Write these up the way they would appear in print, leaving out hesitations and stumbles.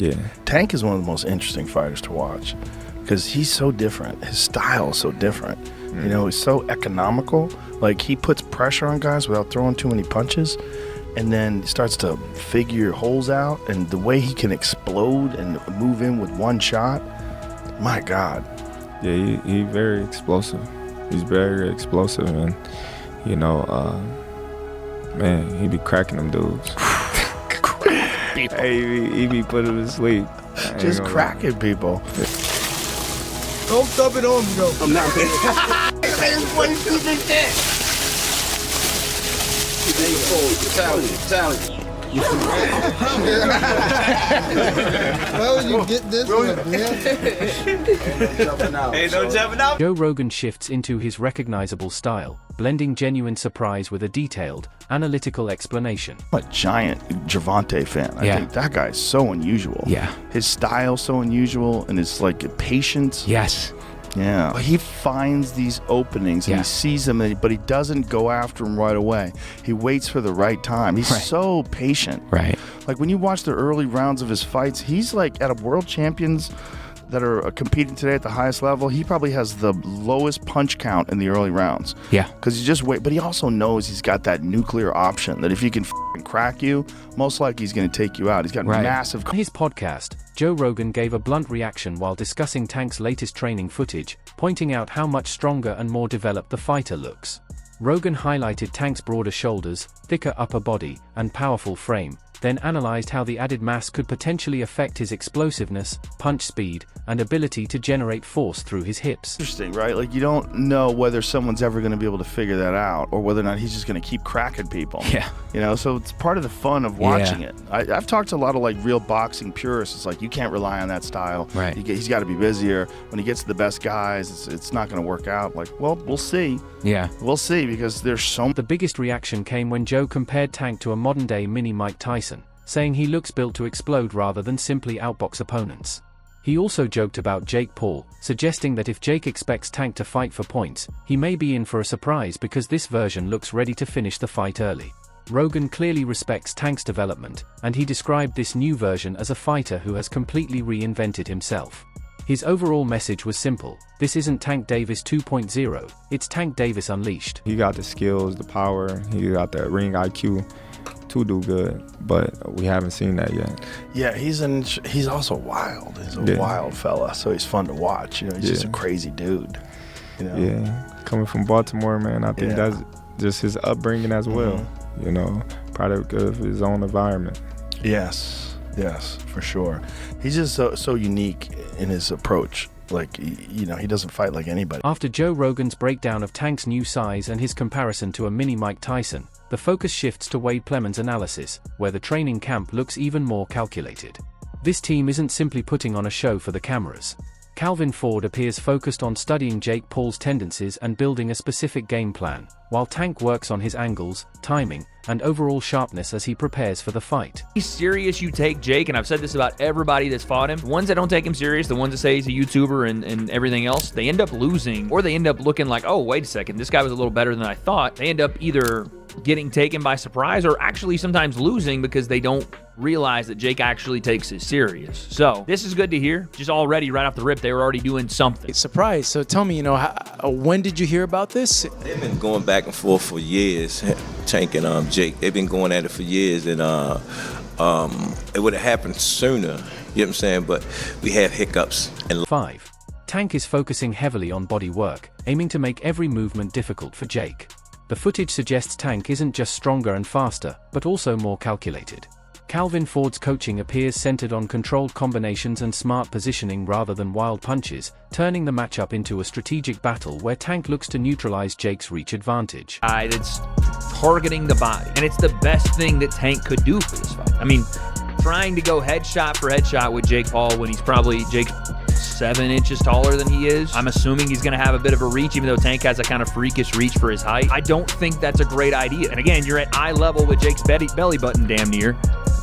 Yeah. Tank is one of the most interesting fighters to watch because he's so different. His style is so different. You know, he's so economical. Like, he puts pressure on guys without throwing too many punches, and then starts to figure holes out. And the way he can explode and move in with one shot, my God. Yeah, he very explosive. He's very explosive, and you know, man, he be cracking them dudes. Hey, he be putting them to sleep. Just cracking people. Don't stop it on me, though. I'm not. Talent. Why would you get this one, man? Ain't no jumping out. Joe Rogan shifts into his recognizable style, blending genuine surprise with a detailed, analytical explanation. I'm a giant Gervonta fan. I think that guy is so unusual. Yeah. His style so unusual, and his like patience. Yes. Yeah. He finds these openings and he sees them, but he doesn't go after them right away. He waits for the right time. He's so patient. Right. Like, when you watch the early rounds of his fights, he's like at a world champions that are competing today at the highest level. He probably has the lowest punch count in the early rounds. Yeah. Because he just wait, but he also knows he's got that nuclear option that if he can crack you, most likely he's going to take you out. He's got massive. On his podcast, Joe Rogan gave a blunt reaction while discussing Tank's latest training footage, pointing out how much stronger and more developed the fighter looks. Rogan highlighted Tank's broader shoulders, thicker upper body, and powerful frame, then analyzed how the added mass could potentially affect his explosiveness, punch speed, and ability to generate force through his hips. Interesting, right? Like, you don't know whether someone's ever going to be able to figure that out, or whether or not he's just going to keep cracking people. Yeah. You know, so it's part of the fun of watching it. I've talked to a lot of like real boxing purists. It's like, you can't rely on that style. Right. He's got to be busier. When he gets to the best guys, it's not going to work out. Like, well, we'll see. Yeah. We'll see, because there's so. The biggest reaction came when Joe compared Tank to a modern-day mini Mike Tyson, saying he looks built to explode rather than simply outbox opponents. He also joked about Jake Paul, suggesting that if Jake expects Tank to fight for points, he may be in for a surprise because this version looks ready to finish the fight early. Rogan clearly respects Tank's development, and he described this new version as a fighter who has completely reinvented himself. His overall message was simple: this isn't Tank Davis 2.0, it's Tank Davis Unleashed. He got the skills, the power, he got that ring IQ to do good, but we haven't seen that yet. Yeah, he's also wild. He's a wild fella, so he's fun to watch. You know, he's just a crazy dude. You know? Yeah, coming from Baltimore, man, I think that's just his upbringing as well. You know, product of his own environment. Yes, for sure. He's just so unique in his approach. Like, you know, he doesn't fight like anybody. After Joe Rogan's breakdown of Tank's new size and his comparison to a mini Mike Tyson, the focus shifts to Wade Plemons' analysis, where the training camp looks even more calculated. This team isn't simply putting on a show for the cameras. Calvin Ford appears focused on studying Jake Paul's tendencies and building a specific game plan, while Tank works on his angles, timing, and overall sharpness as he prepares for the fight. He's serious, you take Jake, and I've said this about everybody that's fought him. The ones that don't take him serious, the ones that say he's a YouTuber and everything else, they end up losing, or they end up looking like, oh, wait a second, this guy was a little better than I thought. They end up either getting taken by surprise or actually sometimes losing because they don't realize that Jake actually takes it serious. So this is good to hear. Just already right off the rip, they were already doing something. Surprise. So tell me, when did you hear about this? They've been going back and forth for years, Tank and Jake. They've been going at it for years, and it would have happened sooner, you know what I'm saying, but we had hiccups. 5. Tank is focusing heavily on body work, aiming to make every movement difficult for Jake. The footage suggests Tank isn't just stronger and faster, but also more calculated. Calvin Ford's coaching appears centered on controlled combinations and smart positioning rather than wild punches, turning the matchup into a strategic battle where Tank looks to neutralize Jake's reach advantage. It's targeting the body, and it's the best thing that Tank could do for this fight. I mean, trying to go headshot for headshot with Jake Paul when he's probably 7 inches taller than he is. I'm assuming he's going to have a bit of a reach, even though Tank has a kind of freakish reach for his height. I don't think that's a great idea. And again, you're at eye level with Jake's belly button damn near.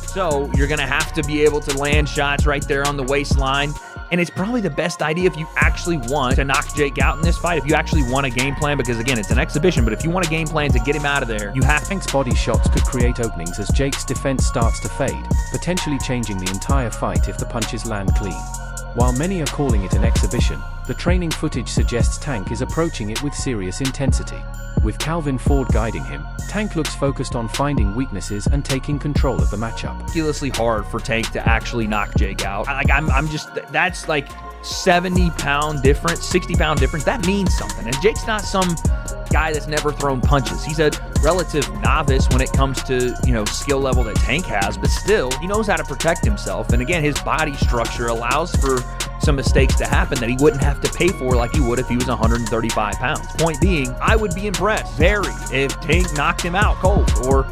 So you're going to have to be able to land shots right there on the waistline. And it's probably the best idea if you actually want to knock Jake out in this fight, if you actually want a game plan, because again, it's an exhibition, but if you want a game plan to get him out of there, you have. Tank's body shots could create openings as Jake's defense starts to fade, potentially changing the entire fight if the punches land clean. While many are calling it an exhibition, the training footage suggests Tank is approaching it with serious intensity. With Calvin Ford guiding him, Tank looks focused on finding weaknesses and taking control of the matchup. Ridiculously hard for Tank to actually knock Jake out. I'm just, that's like 70-pound difference, 60-pound difference. That means something. And Jake's not some guy that's never thrown punches. He's a relative novice when it comes to, skill level that Tank has, but still, he knows how to protect himself. And again, his body structure allows for some mistakes to happen that he wouldn't have to pay for like he would if he was 135 pounds. Point being, I would be impressed, very, if Tank knocked him out cold or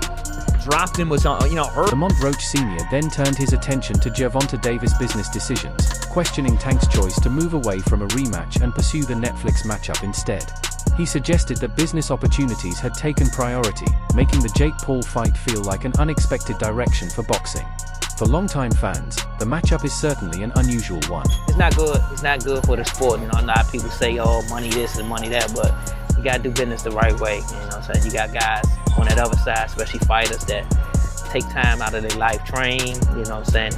dropped him with some, hurt. Lamont Roach Sr. then turned his attention to Gervonta Davis' business decisions, questioning Tank's choice to move away from a rematch and pursue the Netflix matchup instead. He suggested that business opportunities had taken priority, making the Jake Paul fight feel like an unexpected direction for boxing. For longtime fans, the matchup is certainly an unusual one. It's not good. It's not good for the sport. A lot of people say, oh, money this and money that, but you gotta do business the right way. You got guys on that other side, especially fighters that take time out of their life, train,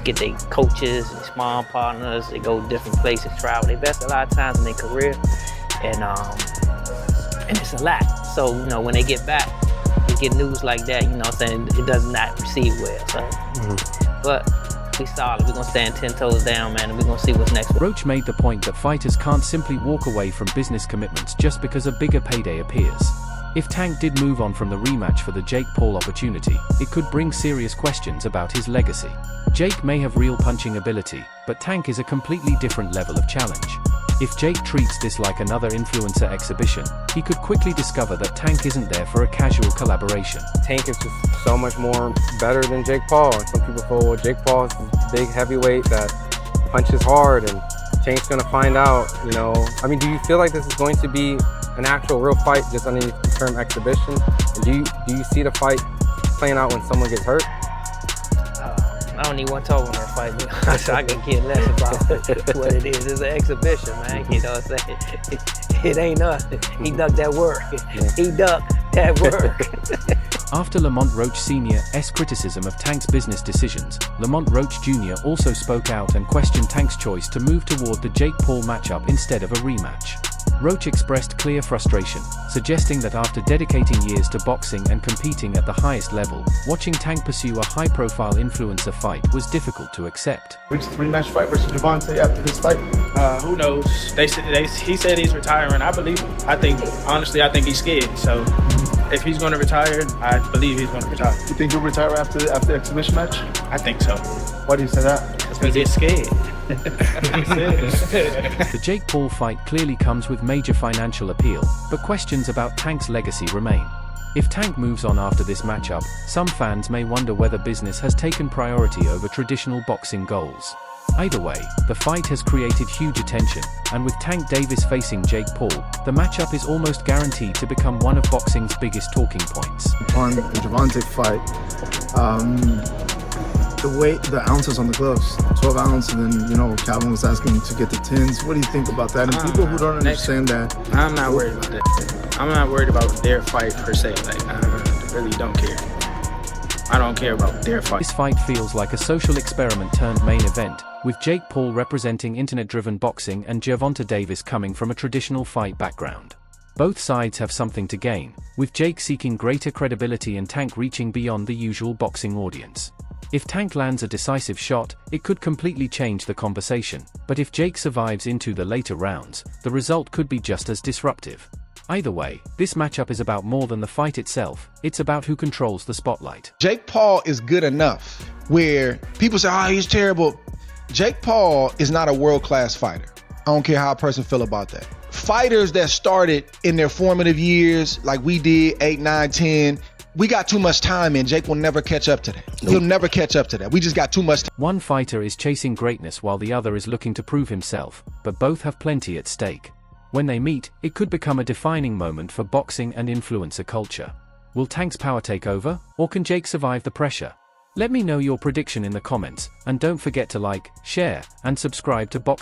get their coaches and small partners. They go different places, travel. They invest a lot of times in their career, and it's a lot. So, when they get back, they get news like that, it does not receive well. So, but we solid. We're gonna stand 10 toes down, man, and we're gonna see what's next. Roach made the point that fighters can't simply walk away from business commitments just because a bigger payday appears. If Tank did move on from the rematch for the Jake Paul opportunity, it could bring serious questions about his legacy. Jake may have real punching ability, but Tank is a completely different level of challenge. If Jake treats this like another influencer exhibition, he could quickly discover that Tank isn't there for a casual collaboration. Take is just so much more better than Jake Paul. And some people feel, well, Jake Paul is this big heavyweight that punches hard, and Tank's gonna find out, do you feel like this is going to be an actual real fight just underneath the term exhibition? And do you see the fight playing out when someone gets hurt? I don't even want to talk about that fight, so I can care less about what it is. It's an exhibition, man. You know what I'm saying? It ain't us. He ducked that work. He ducked that work. After Lamont Roach Sr.'s criticism of Tank's business decisions, Lamont Roach Jr. also spoke out and questioned Tank's choice to move toward the Jake Paul matchup instead of a rematch. Roach expressed clear frustration, suggesting that after dedicating years to boxing and competing at the highest level, watching Tank pursue a high-profile influencer fight was difficult to accept. Rematch fight versus Gervonta after this fight? Who knows? He said he's retiring. I believe him. I think he's scared. So if he's going to retire, I believe he's going to retire. You think he'll retire after the exhibition match? I think so. Why do you say that? Because he's scared. The Jake Paul fight clearly comes with major financial appeal, but questions about Tank's legacy remain. If Tank moves on after this matchup, some fans may wonder whether business has taken priority over traditional boxing goals. Either way, the fight has created huge attention, and with Tank Davis facing Jake Paul, the matchup is almost guaranteed to become one of boxing's biggest talking points. On the Gervonta fight, the weight, the ounces on the gloves, 12 ounce, and then, Calvin was asking to get the 10s. What do you think about that? And people who don't understand that. I'm not worried about that. I'm not worried about their fight per se. I really don't care. I don't care about their fight. This fight feels like a social experiment turned main event, with Jake Paul representing internet-driven boxing and Gervonta Davis coming from a traditional fight background. Both sides have something to gain, with Jake seeking greater credibility and Tank reaching beyond the usual boxing audience. If Tank lands a decisive shot, it could completely change the conversation, but if Jake survives into the later rounds, the result could be just as disruptive. Either way, this matchup is about more than the fight itself, it's about who controls the spotlight. Jake Paul is good enough where people say, oh, he's terrible. Jake Paul is not a world-class fighter. I don't care how a person feel about that. Fighters that started in their formative years, like we did, 8, 9, 10, we got too much time in. Jake will never catch up to that. He'll never catch up to that. We just got too much time. One fighter is chasing greatness while the other is looking to prove himself, but both have plenty at stake. When they meet, it could become a defining moment for boxing and influencer culture. Will Tank's power take over, or can Jake survive the pressure? Let me know your prediction in the comments, and don't forget to like, share, and subscribe to Box.